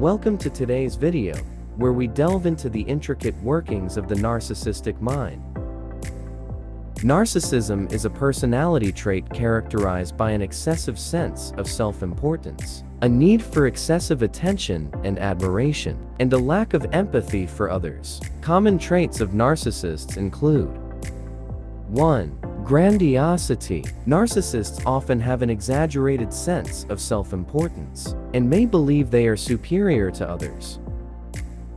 Welcome to today's video, where we delve into the intricate workings of the narcissistic mind. Narcissism is a personality trait characterized by an excessive sense of self-importance, a need for excessive attention and admiration, and a lack of empathy for others. Common traits of narcissists include 1. Grandiosity. Narcissists often have an exaggerated sense of self-importance and may believe they are superior to others.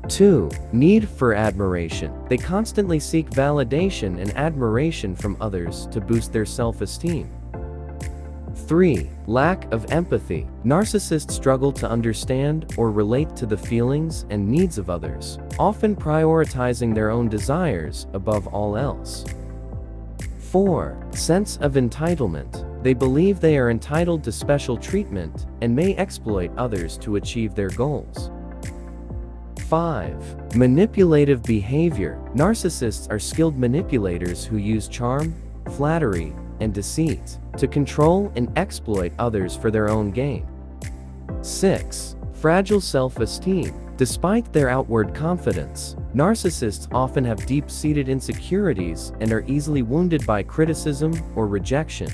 2. Need for admiration. They constantly seek validation and admiration from others to boost their self-esteem. 3. Lack of empathy. Narcissists struggle to understand or relate to the feelings and needs of others, often prioritizing their own desires above all else. 4. Sense of entitlement. They believe they are entitled to special treatment and may exploit others to achieve their goals. 5. Manipulative behavior. Narcissists are skilled manipulators who use charm, flattery, and deceit to control and exploit others for their own gain. 6. Fragile self-esteem. Despite their outward confidence, narcissists often have deep-seated insecurities and are easily wounded by criticism or rejection.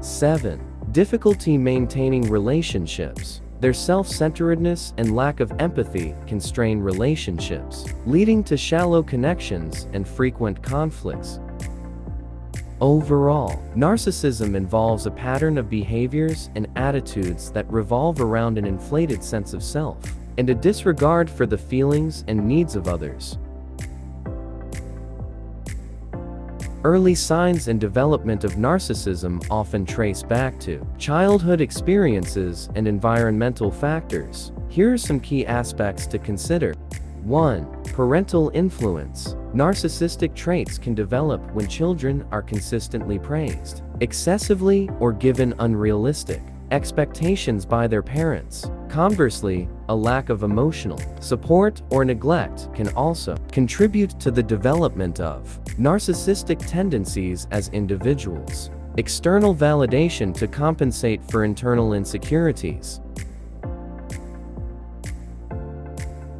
7. Difficulty maintaining relationships. Their self-centeredness and lack of empathy can strain relationships, leading to shallow connections and frequent conflicts. Overall, narcissism involves a pattern of behaviors and attitudes that revolve around an inflated sense of self and a disregard for the feelings and needs of others. Early signs and development of narcissism often trace back to childhood experiences and environmental factors. Here are some key aspects to consider. 1. Parental influence. Narcissistic traits can develop when children are consistently praised excessively or given unrealistic expectations by their parents. Conversely, a lack of emotional support or neglect can also contribute to the development of narcissistic tendencies as individuals. External validation to compensate for internal insecurities.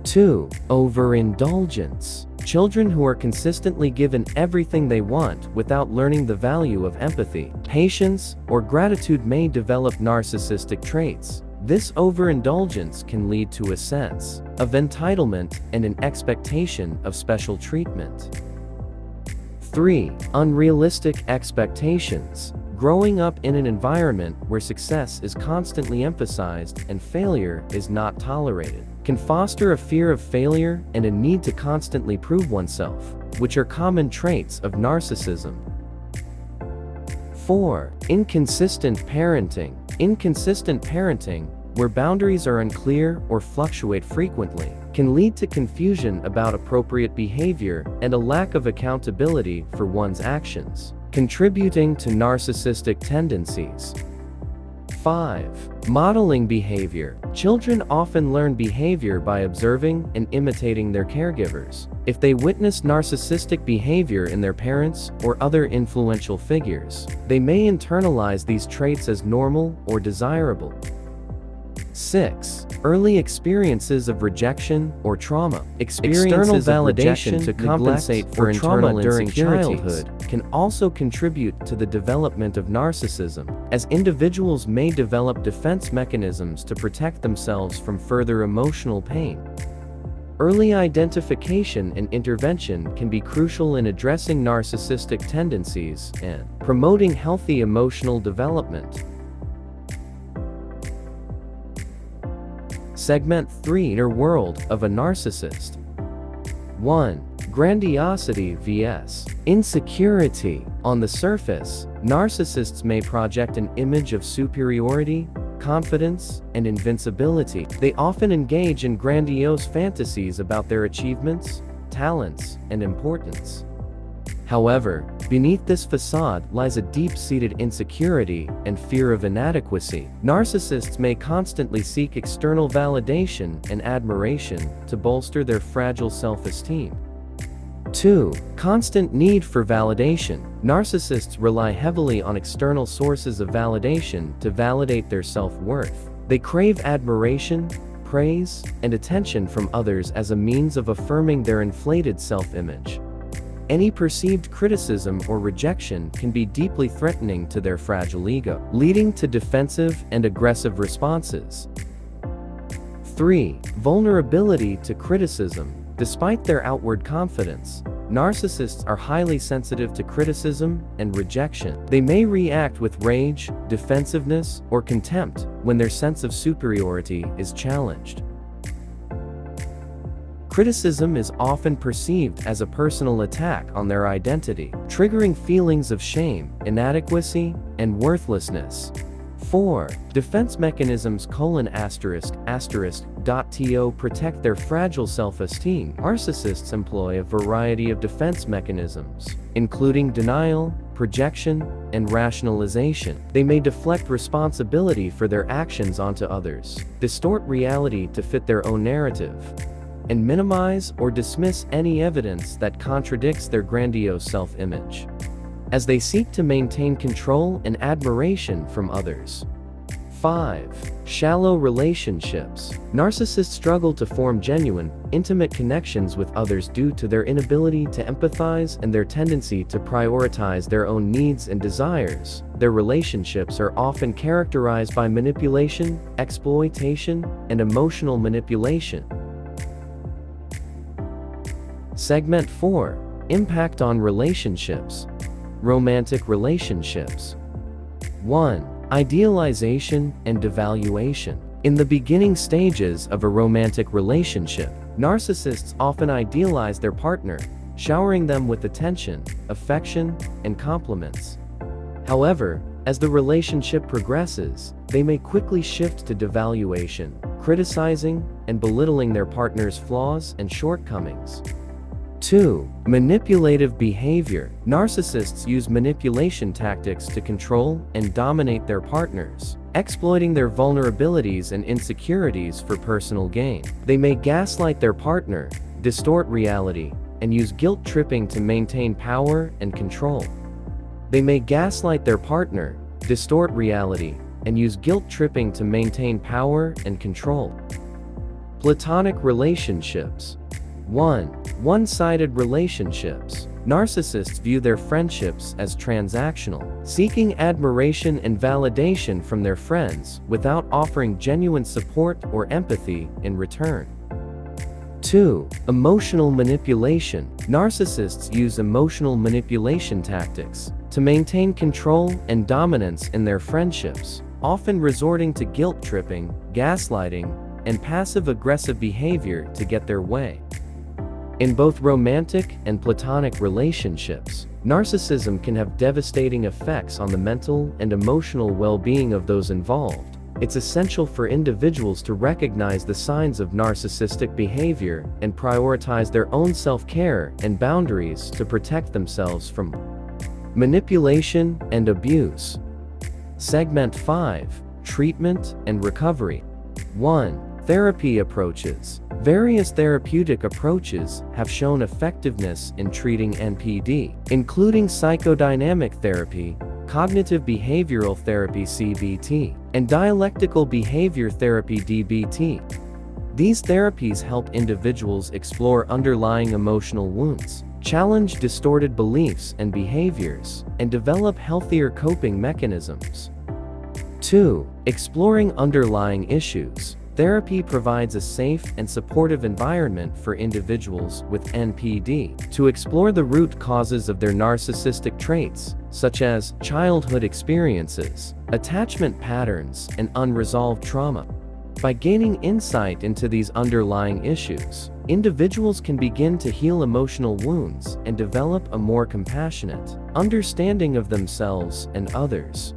2. Overindulgence. Children who are consistently given everything they want without learning the value of empathy, patience, or gratitude may develop narcissistic traits. This overindulgence can lead to a sense of entitlement and an expectation of special treatment. 3. Unrealistic expectations. Growing up in an environment where success is constantly emphasized and failure is not tolerated can foster a fear of failure and a need to constantly prove oneself, which are common traits of narcissism. 4. Inconsistent parenting. Inconsistent parenting, where boundaries are unclear or fluctuate frequently, can lead to confusion about appropriate behavior and a lack of accountability for one's actions, contributing to narcissistic tendencies. 5. Modeling behavior. Children often learn behavior by observing and imitating their caregivers. If they witness narcissistic behavior in their parents or other influential figures, they may internalize these traits as normal or desirable. 6. Early experiences of rejection or trauma. External validation to compensate for internal during childhood can also contribute to the development of narcissism, as individuals may develop defense mechanisms to protect themselves from further emotional pain. Early identification and intervention can be crucial in addressing narcissistic tendencies and promoting healthy emotional development. Segment 3. Inner world of a narcissist. 1. Grandiosity vs. insecurity. On the surface, narcissists may project an image of superiority, confidence, and invincibility. They often engage in grandiose fantasies about their achievements, talents, and importance. However, beneath this facade lies a deep-seated insecurity and fear of inadequacy. Narcissists may constantly seek external validation and admiration to bolster their fragile self-esteem. 2. Constant need for validation. Narcissists rely heavily on external sources of validation to validate their self-worth. They crave admiration, praise, and attention from others as a means of affirming their inflated self-image. Any perceived criticism or rejection can be deeply threatening to their fragile ego, leading to defensive and aggressive responses. 3. Vulnerability to criticism. Despite their outward confidence, narcissists are highly sensitive to criticism and rejection. They may react with rage, defensiveness, or contempt when their sense of superiority is challenged. Criticism is often perceived as a personal attack on their identity, triggering feelings of shame, inadequacy, and worthlessness. 4. Defense mechanisms: ****to protect their fragile self-esteem. Narcissists employ a variety of defense mechanisms, including denial, projection, and rationalization. They may deflect responsibility for their actions onto others, distort reality to fit their own narrative, and minimize or dismiss any evidence that contradicts their grandiose self-image, as they seek to maintain control and admiration from others. 5. Shallow relationships. Narcissists struggle to form genuine, intimate connections with others due to their inability to empathize and their tendency to prioritize their own needs and desires. Their relationships are often characterized by manipulation, exploitation, and emotional manipulation. Segment 4. Impact on relationships. Romantic relationships. 1. Idealization and devaluation. In the beginning stages of a romantic relationship, narcissists often idealize their partner, showering them with attention, affection, and compliments. However, as the relationship progresses, they may quickly shift to devaluation, criticizing and belittling their partner's flaws and shortcomings. 2. Manipulative behavior. Narcissists use manipulation tactics to control and dominate their partners, exploiting their vulnerabilities and insecurities for personal gain. They may gaslight their partner, distort reality, and use guilt-tripping to maintain power and control. They may gaslight their partner, distort reality, and use guilt-tripping to maintain power and control. Platonic relationships. 1. One-sided relationships. Narcissists view their friendships as transactional, seeking admiration and validation from their friends without offering genuine support or empathy in return. 2. Emotional manipulation. Narcissists use emotional manipulation tactics to maintain control and dominance in their friendships, often resorting to guilt-tripping, gaslighting, and passive-aggressive behavior to get their way. In both romantic and platonic relationships, narcissism can have devastating effects on the mental and emotional well-being of those involved. It's essential for individuals to recognize the signs of narcissistic behavior and prioritize their own self-care and boundaries to protect themselves from manipulation and abuse. Segment 5. Treatment and recovery. 1. Therapy approaches. Various therapeutic approaches have shown effectiveness in treating NPD, including psychodynamic therapy, cognitive behavioral therapy (CBT), and dialectical behavior therapy (DBT). These therapies help individuals explore underlying emotional wounds, challenge distorted beliefs and behaviors, and develop healthier coping mechanisms. 2. Exploring underlying issues. Therapy provides a safe and supportive environment for individuals with NPD to explore the root causes of their narcissistic traits, such as childhood experiences, attachment patterns, and unresolved trauma. By gaining insight into these underlying issues, individuals can begin to heal emotional wounds and develop a more compassionate understanding of themselves and others.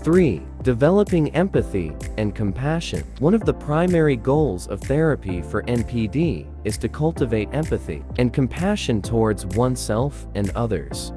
3. Developing empathy and compassion. One of the primary goals of therapy for NPD is to cultivate empathy and compassion towards oneself and others.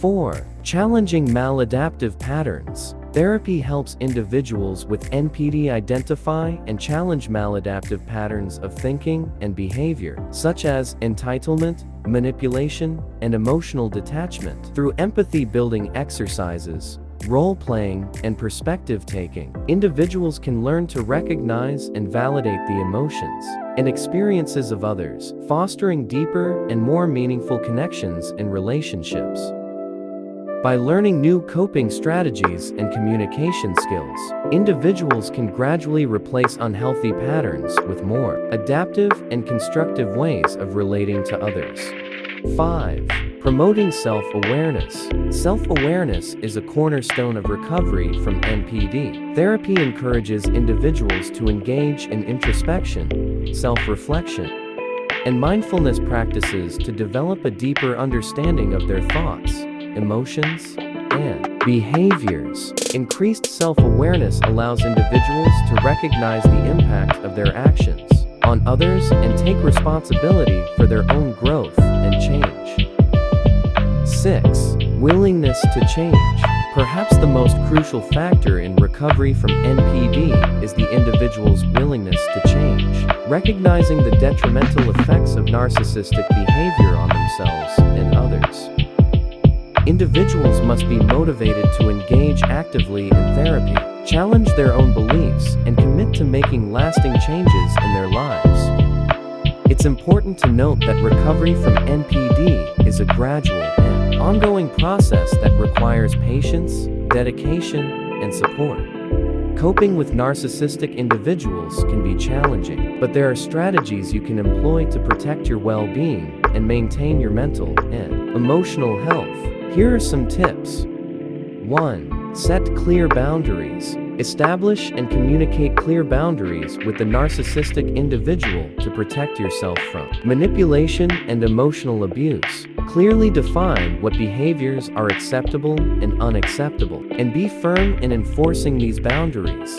4. Challenging maladaptive patterns. Therapy helps individuals with NPD identify and challenge maladaptive patterns of thinking and behavior, such as entitlement, manipulation, and emotional detachment. Through empathy-building exercises, role-playing, and perspective-taking, individuals can learn to recognize and validate the emotions and experiences of others, fostering deeper and more meaningful connections in relationships. By learning new coping strategies and communication skills, individuals can gradually replace unhealthy patterns with more adaptive and constructive ways of relating to others. 5. Promoting self-awareness. Self-awareness is a cornerstone of recovery from NPD. Therapy encourages individuals to engage in introspection, self-reflection, and mindfulness practices to develop a deeper understanding of their thoughts, emotions, and behaviors. Increased self-awareness allows individuals to recognize the impact of their actions on others and take responsibility for their own growth and change. 6. Willingness to change. Perhaps the most crucial factor in recovery from NPD is the individual's willingness to change. Recognizing the detrimental effects of narcissistic behavior on themselves and others, individuals must be motivated to engage actively in therapy, challenge their own beliefs, and commit to making lasting changes in their lives. It's important to note that recovery from NPD is a gradual and ongoing process that requires patience, dedication, and support. Coping with narcissistic individuals can be challenging, but there are strategies you can employ to protect your well-being and maintain your mental and emotional health. Here are some tips. 1. Set clear boundaries. Establish and communicate clear boundaries with the narcissistic individual to protect yourself from manipulation and emotional abuse. Clearly define what behaviors are acceptable and unacceptable, and be firm in enforcing these boundaries.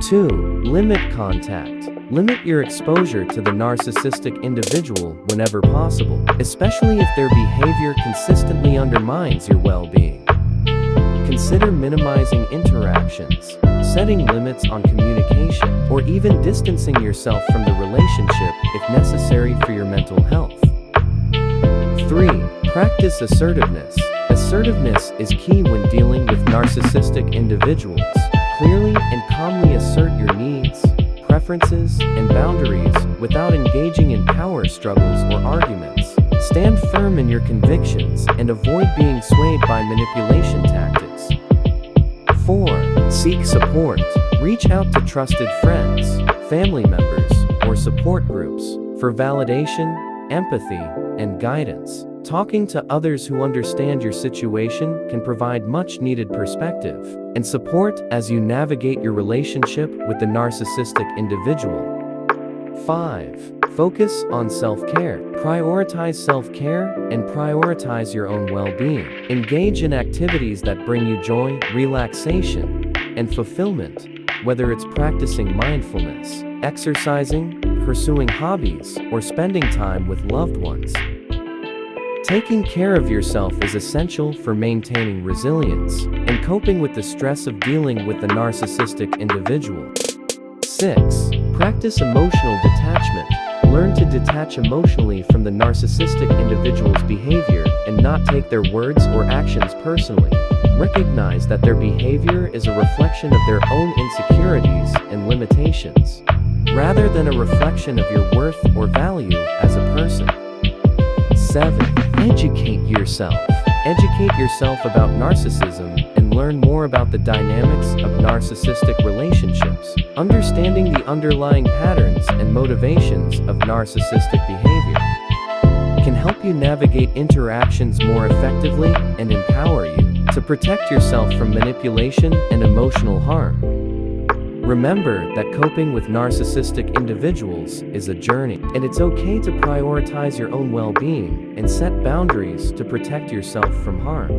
2. Limit contact. Limit your exposure to the narcissistic individual whenever possible, especially if their behavior consistently undermines your well-being. Consider minimizing interactions, setting limits on communication, or even distancing yourself from the relationship if necessary for your mental health. 3. Practice assertiveness. Assertiveness is key when dealing with narcissistic individuals. Clearly and calmly assert your needs, preferences, and boundaries without engaging in power struggles or arguments. Stand firm in your convictions and avoid being swayed by manipulation tactics. 4. Seek support. Reach out to trusted friends, family members, or support groups for validation, empathy, and guidance. Talking to others who understand your situation can provide much-needed perspective and support as you navigate your relationship with the narcissistic individual. 5. Focus on self-care. Prioritize self-care and prioritize your own well-being. Engage in activities that bring you joy, relaxation, and fulfillment, whether it's practicing mindfulness, exercising, pursuing hobbies, or spending time with loved ones. Taking care of yourself is essential for maintaining resilience and coping with the stress of dealing with the narcissistic individual. 6. Practice emotional detachment. Learn to detach emotionally from the narcissistic individual's behavior and not take their words or actions personally. Recognize that their behavior is a reflection of their own insecurities and limitations, rather than a reflection of your worth or value as a person. 7. Educate yourself. Educate yourself about narcissism and learn more about the dynamics of narcissistic relationships. Understanding the underlying patterns and motivations of narcissistic behavior can help you navigate interactions more effectively and empower you to protect yourself from manipulation and emotional harm. Remember that coping with narcissistic individuals is a journey, and it's okay to prioritize your own well-being and set boundaries to protect yourself from harm.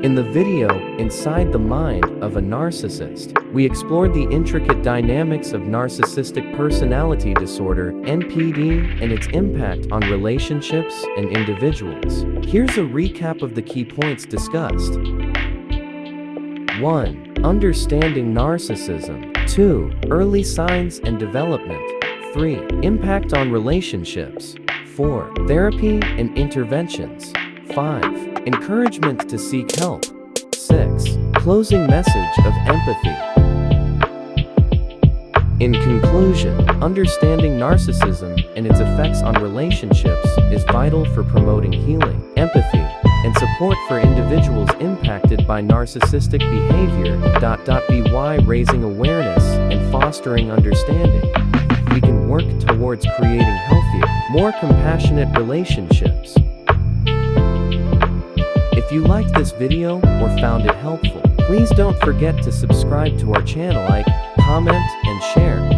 In the video, Inside the Mind of a Narcissist, we explored the intricate dynamics of narcissistic personality disorder, NPD, and its impact on relationships and individuals. Here's a recap of the key points discussed. 1. Understanding narcissism. 2. Early signs and development. 3. Impact on relationships. 4. Therapy and interventions. 5. Encouragement to seek help. 6. Closing message of empathy. In conclusion, understanding narcissism and its effects on relationships is vital for promoting healing, empathy, and support for individuals impacted by narcissistic behavior. By raising awareness and fostering understanding, we can work towards creating healthier, more compassionate relationships. If you liked this video or found it helpful, please don't forget to subscribe to our channel, like, comment, and share.